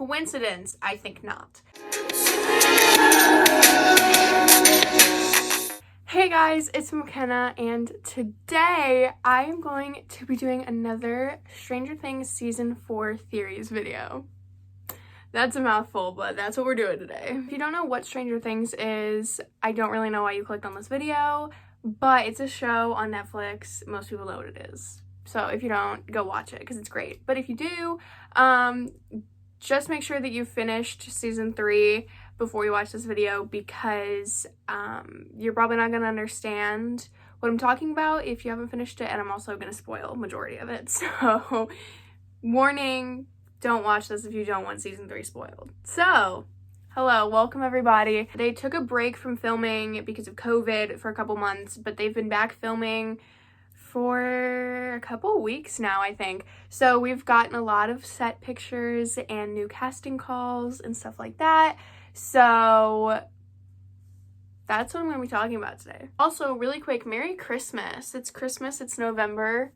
Coincidence? I think not. Hey guys, it's Mikinna, and today I am going to be doing another Stranger Things Season 4 theories video. That's a mouthful, but that's what we're doing today. If you don't know what Stranger Things is, I don't really know why you clicked on this video, but it's a show on Netflix. Most people know what it is. So if you don't, go watch it because it's great. But if you do, just make sure that you've finished Season 3 before you watch this video, because you're probably not going to understand what I'm talking about if you haven't finished it, and I'm also going to spoil majority of it. So warning, don't watch this if you don't want Season 3 spoiled. So hello, welcome everybody. They took a break from filming because of COVID for a couple months, but they've been back filming for a couple weeks now, I think. So we've gotten a lot of set pictures and new casting calls and stuff like that. So that's what I'm going to be talking about today. Also, really quick, Merry Christmas. It's Christmas, it's November.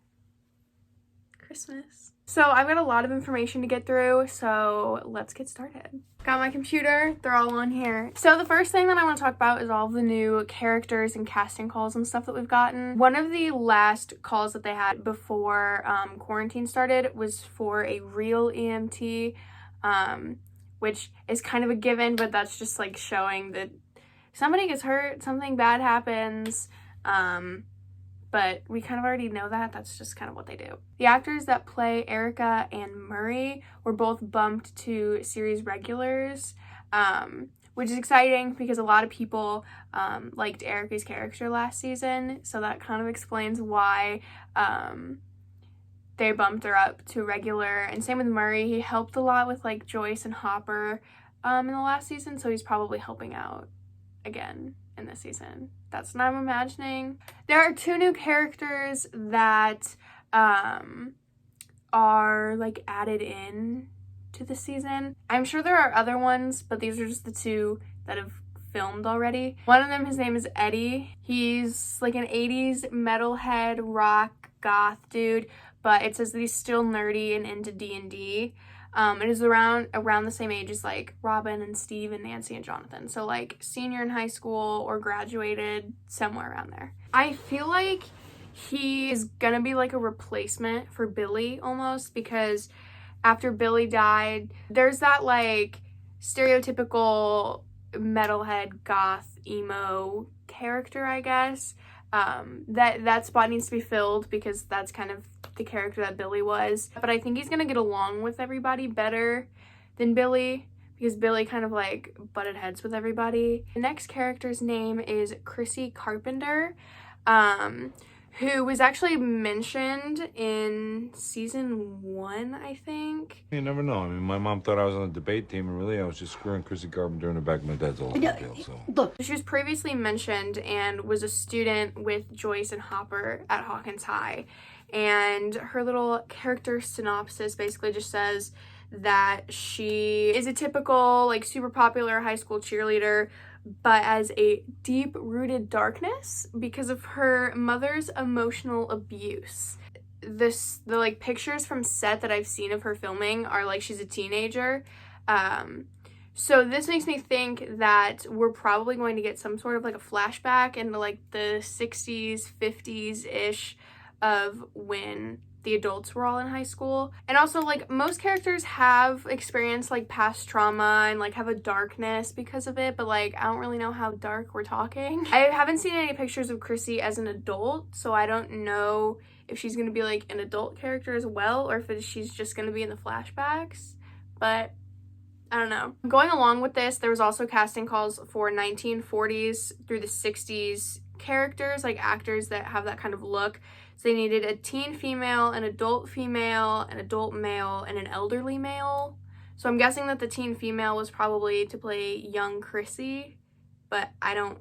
Christmas. So I've got a lot of information to get through, so let's get started. Got my computer, they're all on here. So the first thing that I want to talk about is all of the new characters and casting calls and stuff that we've gotten. One of the last calls that they had before quarantine started was for a real EMT, which is kind of a given, but that's just like showing that somebody gets hurt, something bad happens, but we kind of already know that. That's just kind of what they do. The actors that play Erica and Murray were both bumped to series regulars, which is exciting because a lot of people liked Erica's character last season, so that kind of explains why they bumped her up to regular. And same with Murray. He helped a lot with like Joyce and Hopper in the last season, so he's probably helping out again in this season. That's what I'm imagining. There are two new characters that are like added in to the season. I'm sure there are other ones, but these are just the two that have filmed already. One of them, his name is Eddie. He's like an 80s metalhead rock goth dude, but it says that he's still nerdy and into D&D. And is around the same age as like Robin and Steve and Nancy and Jonathan. So like senior in high school or graduated, somewhere around there. I feel like he is gonna be like a replacement for Billy almost, because after Billy died, there's that like stereotypical metalhead goth emo character, I guess. That spot needs to be filled because that's kind of the character that Billy was. But I think he's gonna get along with everybody better than Billy, because Billy kind of like butted heads with everybody. The next character's name is Chrissy Carpenter, who was actually mentioned in season 1, I think. You never know. I mean, my mom thought I was on the debate team, and really I was just screwing Chrissy Carpenter in the back of my dad's Oldsmobile, so. Look. She was previously mentioned and was a student with Joyce and Hopper at Hawkins High. And her little character synopsis basically just says that she is a typical, like, super popular high school cheerleader, but as a deep-rooted darkness because of her mother's emotional abuse. The like pictures from set that I've seen of her filming are like she's a teenager. So this makes me think that we're probably going to get some sort of like a flashback into like the 60s, 50s-ish of when the adults were all in high school. And also, like, most characters have experienced like past trauma and like have a darkness because of it, but like I don't really know how dark we're talking. I haven't seen any pictures of Chrissy as an adult, so I don't know if she's gonna be like an adult character as well, or if she's just gonna be in the flashbacks, but I don't know. Going along with this, there was also casting calls for 1940s through the 60s characters, like actors that have that kind of look. So they needed a teen female, an adult male, and an elderly male. So I'm guessing that the teen female was probably to play young Chrissy, but I don't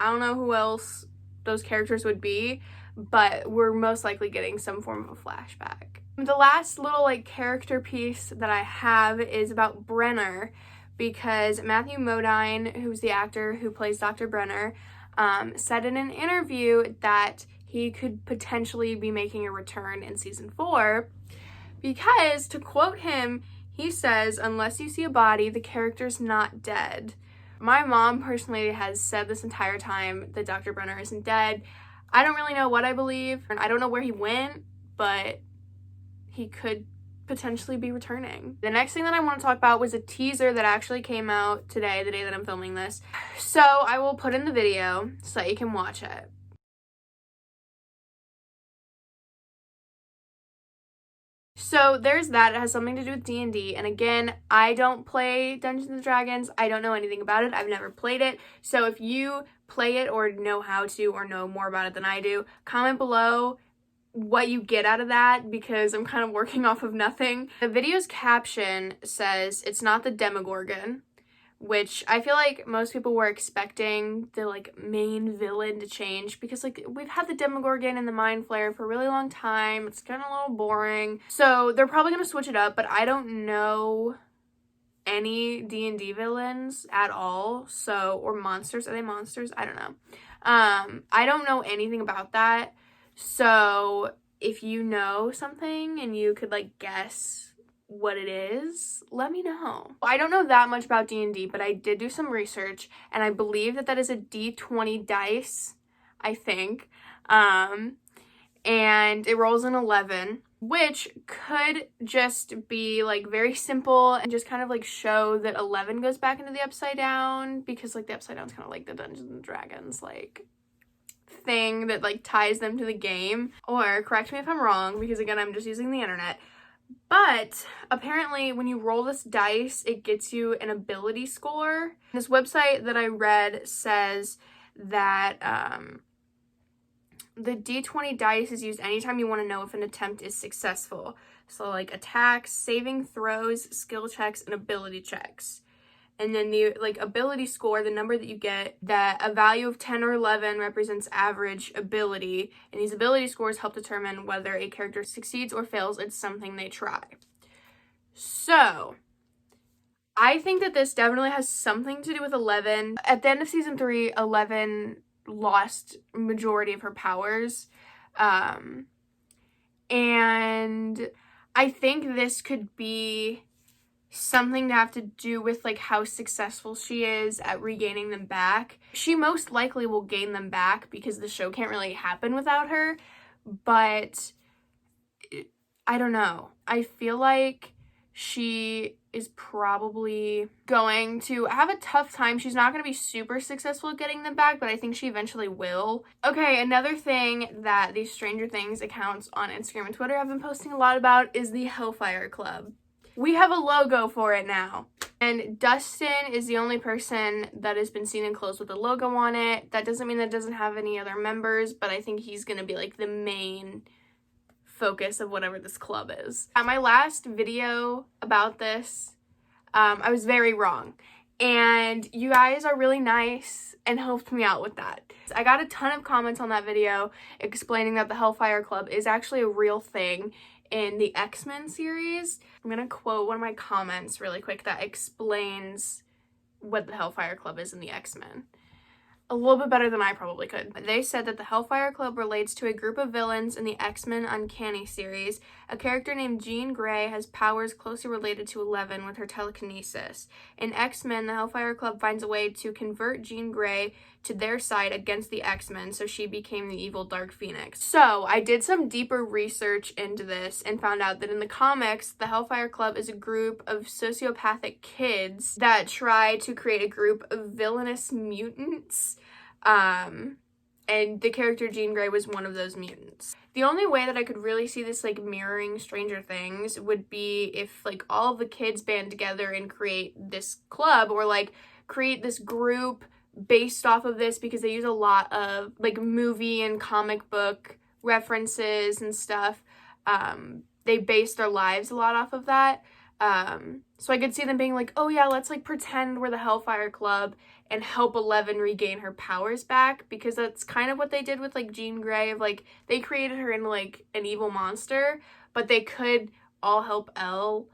know who else those characters would be, but we're most likely getting some form of a flashback. The last little like character piece that I have is about Brenner, because Matthew Modine, who's the actor who plays Dr. Brenner, said in an interview that he could potentially be making a return in season 4 Because, to quote him, he says, unless you see a body, the character's not dead. My mom personally has said this entire time that Dr. Brenner isn't dead. I don't really know what I believe, and I don't know where he went, but he could potentially be returning. The next thing that I want to talk about was a teaser that actually came out today, the day that I'm filming this. So I will put in the video so that you can watch it. So there's that. It has something to do with D&D, and again, I don't play Dungeons and Dragons. I don't know anything about it. I've never played it. So if you play it or know how to or know more about it than I do, comment below what you get out of that, because I'm kind of working off of nothing. The video's caption says it's not the Demogorgon, which I feel like most people were expecting the like main villain to change, because like we've had the Demogorgon and the Mind Flayer for a really long time. It's kind of a little boring. So they're probably going to switch it up, but I don't know any D&D villains at all. So, or monsters. Are they monsters? I don't know. I don't know anything about that. So if you know something and you could like guess what it is, let me know. I don't know that much about D&D, but I did do some research, and I believe that is a D20 dice, I think. And it rolls an 11, which could just be like very simple and just kind of like show that 11 goes back into the Upside Down, because like the Upside Down's kind of like the Dungeons and Dragons like thing that like ties them to the game. Or correct me if I'm wrong, because again, I'm just using the internet. But apparently when you roll this dice, it gets you an ability score. This website that I read says that the D20 dice is used anytime you want to know if an attempt is successful. So like attacks, saving throws, skill checks, and ability checks. And then the like ability score, the number that you get, that a value of 10 or 11 represents average ability. And these ability scores help determine whether a character succeeds or fails at something they try. So I think that this definitely has something to do with 11. At the end of season 3, 11 lost majority of her powers. And I think this could be something to have to do with like how successful she is at regaining them back. She most likely will gain them back because the show can't really happen without her, but I don't know. I feel like she is probably going to have a tough time. She's not going to be super successful at getting them back, but I think she eventually will. Okay, another thing that these Stranger Things accounts on Instagram and Twitter have been posting a lot about is the Hellfire Club. We have a logo for it now. And Dustin is the only person that has been seen in clothes with a logo on it. That doesn't mean that it doesn't have any other members, but I think he's going to be like the main focus of whatever this club is. At my last video about this, I was very wrong. And you guys are really nice and helped me out with that. I got a ton of comments on that video explaining that the Hellfire Club is actually a real thing in the X-Men series. I'm gonna quote one of my comments really quick that explains what the Hellfire Club is in the X-Men a little bit better than I probably could. They said that the Hellfire Club relates to a group of villains in the X-Men Uncanny series. A character named Jean Grey has powers closely related to 11 with her telekinesis. In X-Men, the Hellfire Club finds a way to convert Jean Grey to their side against the X-Men, so she became the evil Dark Phoenix. So I did some deeper research into this and found out that in the comics, the Hellfire Club is a group of sociopathic kids that try to create a group of villainous mutants. And the character Jean Grey was one of those mutants. The only way that I could really see this like mirroring Stranger Things would be if like all of the kids band together and create this club, or like create this group based off of this, because they use a lot of like movie and comic book references and stuff. They base their lives a lot off of that. So I could see them being like, oh yeah, let's like pretend we're the Hellfire Club and help 11 regain her powers back, because that's kind of what they did with like Jean Grey, of like they created her in like an evil monster, but they could all help Elle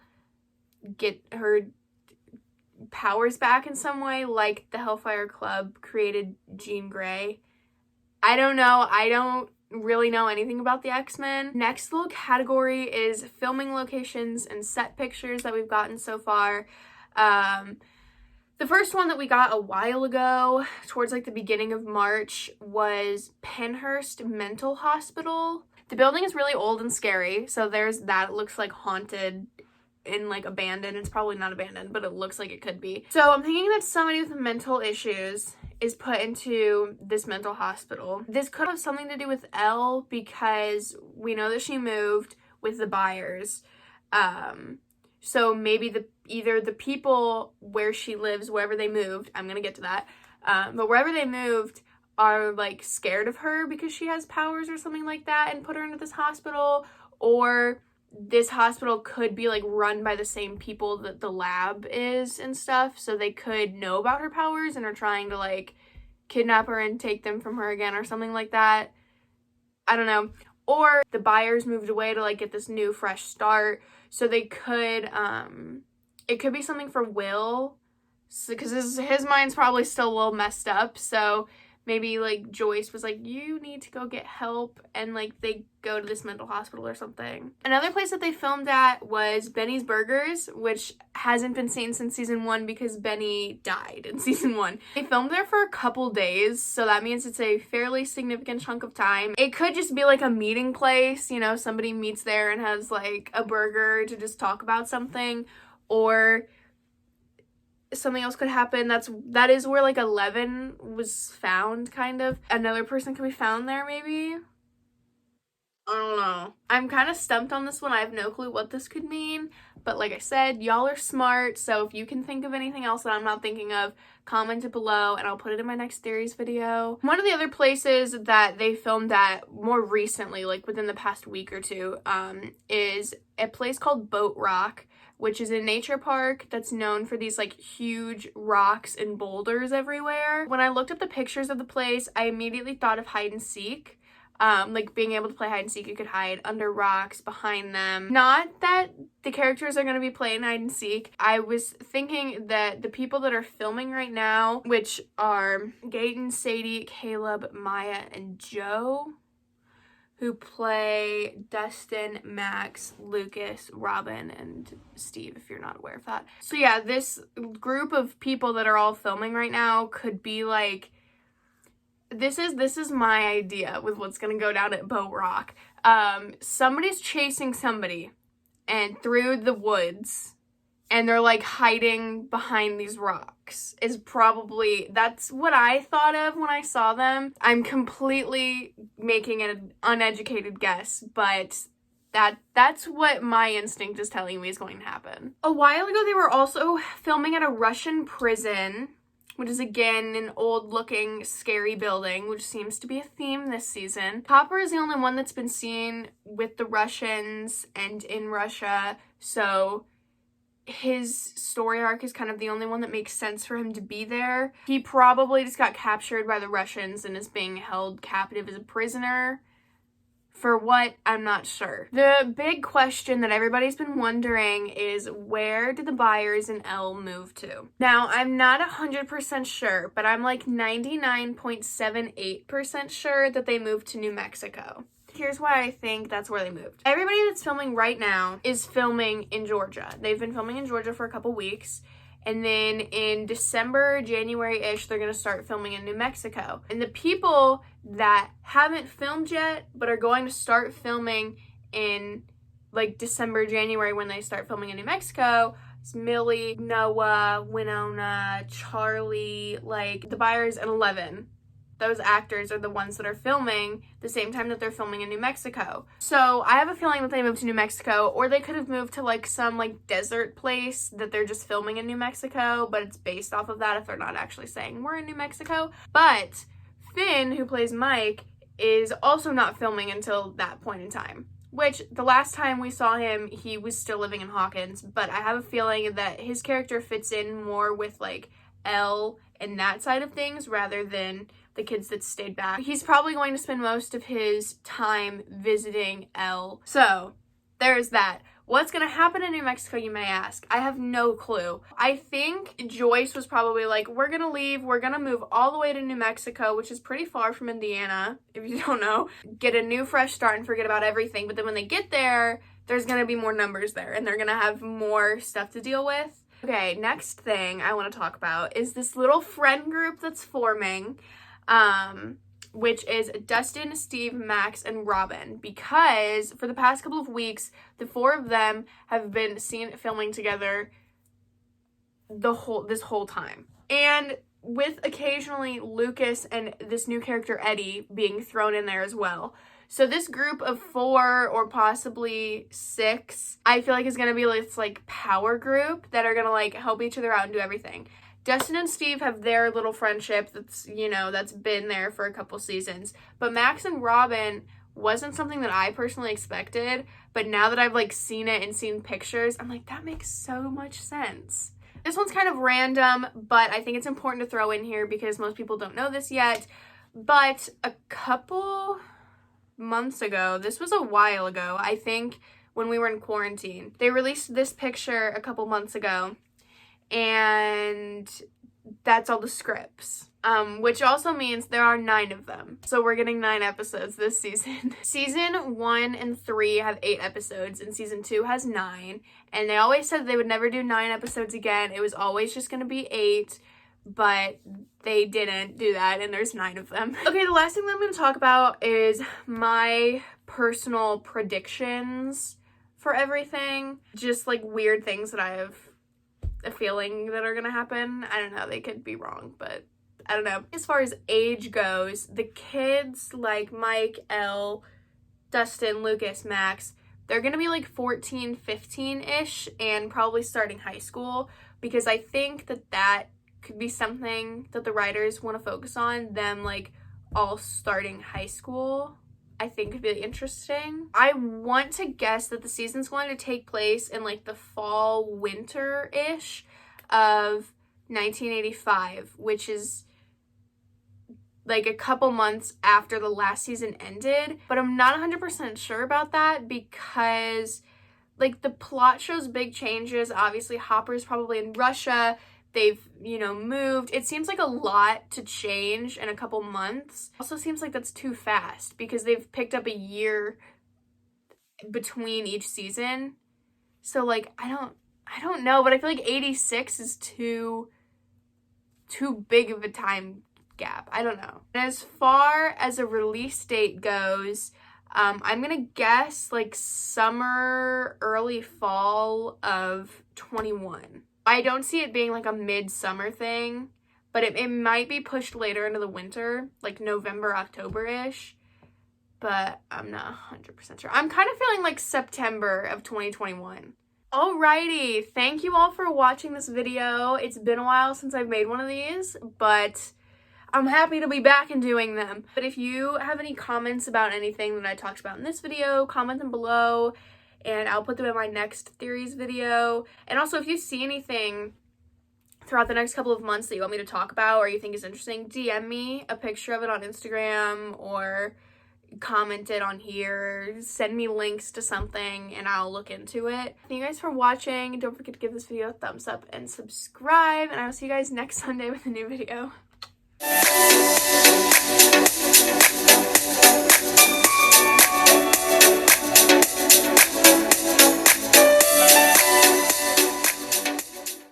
get her powers back in some way, like the Hellfire Club created Jean Grey. I don't know. I don't really know anything about the X-Men. Next little category is filming locations and set pictures that we've gotten so far. The first one that we got a while ago, towards like the beginning of March, was Penhurst Mental Hospital. The building is really old and scary, so there's that. It looks like haunted and like abandoned. It's probably not abandoned, but it looks like it could be. So I'm thinking that somebody with mental issues is put into this mental hospital. This could have something to do with Elle, because we know that she moved with the Byers. So maybe either the people where she lives, wherever they moved, I'm gonna get to that, but wherever they moved are like scared of her because she has powers or something like that and put her into this hospital, or this hospital could be like run by the same people that the lab is and stuff, so they could know about her powers and are trying to like kidnap her and take them from her again or something like that. I don't know. Or the Byers moved away to like get this new fresh start, so they could it could be something for Will, because his mind's probably still a little messed up, so maybe like Joyce was like, you need to go get help, and like they go to this mental hospital or something. Another place that they filmed at was Benny's Burgers, which hasn't been seen since season 1 because Benny died in season 1. They filmed there for a couple days, so that means it's a fairly significant chunk of time. It could just be like a meeting place, you know, somebody meets there and has like a burger to just talk about something, or something else could happen. That is where like 11 was found, kind of. Another person could be found there, maybe. I don't know. I'm kind of stumped on this one. I have no clue what this could mean, but like I said, y'all are smart, so if you can think of anything else that I'm not thinking of, comment it below and I'll put it in my next theories video. One of the other places that they filmed at more recently, like within the past week or two, is a place called Boat Rock, which is a nature park that's known for these like huge rocks and boulders everywhere. When I looked up the pictures of the place, I immediately thought of hide and seek. Like being able to play hide and seek, you could hide under rocks, behind them. Not that the characters are going to be playing hide and seek. I was thinking that the people that are filming right now, which are Gaten, Sadie, Caleb, Maya, and Joe, who play Dustin, Max, Lucas, Robin, and Steve, if you're not aware of that. So yeah, this group of people that are all filming right now could be like, this is my idea with what's gonna go down at Boat Rock. Somebody's chasing somebody and through the woods, and they're like hiding behind these rocks. That's what I thought of when I saw them. I'm completely making an uneducated guess, but that's what my instinct is telling me is going to happen. A while ago, they were also filming at a Russian prison, which is again an old looking scary building, which seems to be a theme this season. Hopper is the only one that's been seen with the Russians and in Russia, so his story arc is kind of the only one that makes sense for him to be there. He probably just got captured by the Russians and is being held captive as a prisoner. For what? I'm not sure. The big question that everybody's been wondering is, where did the Byers and Elle move to? Now, I'm not 100% sure, but I'm like 99.78% sure that they moved to New Mexico. Here's why I think that's where they moved. Everybody that's filming right now is filming in Georgia. They've been filming in Georgia for a couple weeks. And then in December, January-ish, they're going to start filming in New Mexico. And the people that haven't filmed yet, but are going to start filming in like December, January, when they start filming in New Mexico, it's Millie, Noah, Winona, Charlie, like the Byers, and 11. Those actors are the ones that are filming the same time that they're filming in New Mexico. So I have a feeling that they moved to New Mexico, or they could have moved to like some like desert place that they're just filming in New Mexico, but it's based off of that if they're not actually saying we're in New Mexico. But Finn, who plays Mike, is also not filming until that point in time. Which, the last time we saw him, he was still living in Hawkins, but I have a feeling that his character fits in more with like Elle and that side of things rather than the kids that stayed back. He's probably going to spend most of his time visiting Elle. So there's that. What's gonna happen in New Mexico, you may ask? I have no clue. I think Joyce was probably like, we're gonna leave, we're gonna move all the way to New Mexico, which is pretty far from Indiana, if you don't know, get a new fresh start and forget about everything. But then when they get there, there's gonna be more numbers there and they're gonna have more stuff to deal with. Okay, next thing I want to talk about is this little friend group that's forming, which is Dustin, Steve, Max, and Robin, because for the past couple of weeks, the four of them have been seen filming together this whole time. And with occasionally Lucas and this new character Eddie being thrown in there as well. So this group of 4 or possibly 6, I feel like is going to be this like power group that are going to like help each other out and do everything. Dustin and Steve have their little friendship that's, you know, that's been there for a couple seasons. But Max and Robin wasn't something that I personally expected. But now that I've like seen it and seen pictures, I'm like, that makes so much sense. This one's kind of random, but I think it's important to throw in here because most people don't know this yet. But a couple months ago, this was a while ago, I think when we were in quarantine, they released this picture a couple months ago. And that's all the scripts, which also means there are 9 of them. So we're getting 9 episodes this season. Season 1 and 3 have 8 episodes, and season 2 has 9. And they always said they would never do 9 episodes again. It was always just going to be 8, but they didn't do that, and there's 9 of them. Okay, the last thing that I'm going to talk about is my personal predictions for everything. Just like weird things that I have a feeling that are gonna happen. I don't know, they could be wrong, but I don't know. As far as age goes, the kids like Mike, Elle, Dustin, Lucas, Max, they're gonna be like 14, 15-ish and probably starting high school, because I think that could be something that the writers want to focus on, them like all starting high school. I think could be interesting. I want to guess that the season's going to take place in like the fall, winter-ish of 1985, which is like a couple months after the last season ended. But I'm not 100% sure about that because like the plot shows big changes. Obviously, Hopper's probably in Russia. They've, you know, moved. It seems like a lot to change in a couple months. Also seems like that's too fast because they've picked up a year between each season. So like I don't know, but I feel like 86 is too big of a time gap. I don't know. And as far as a release date goes, I'm gonna guess like summer, early fall of 21. I don't see it being like a mid-summer thing, but it might be pushed later into the winter, like November, October-ish, but I'm not 100% sure. I'm kind of feeling like September of 2021. Alrighty, thank you all for watching this video. It's been a while since I've made one of these, but I'm happy to be back and doing them. But if you have any comments about anything that I talked about in this video, comment them below, and I'll put them in my next theories video. And also, if you see anything throughout the next couple of months that you want me to talk about or you think is interesting, DM me a picture of it on Instagram or comment it on here. Send me links to something and I'll look into it. Thank you guys for watching. Don't forget to give this video a thumbs up and subscribe. And I will see you guys next Sunday with a new video.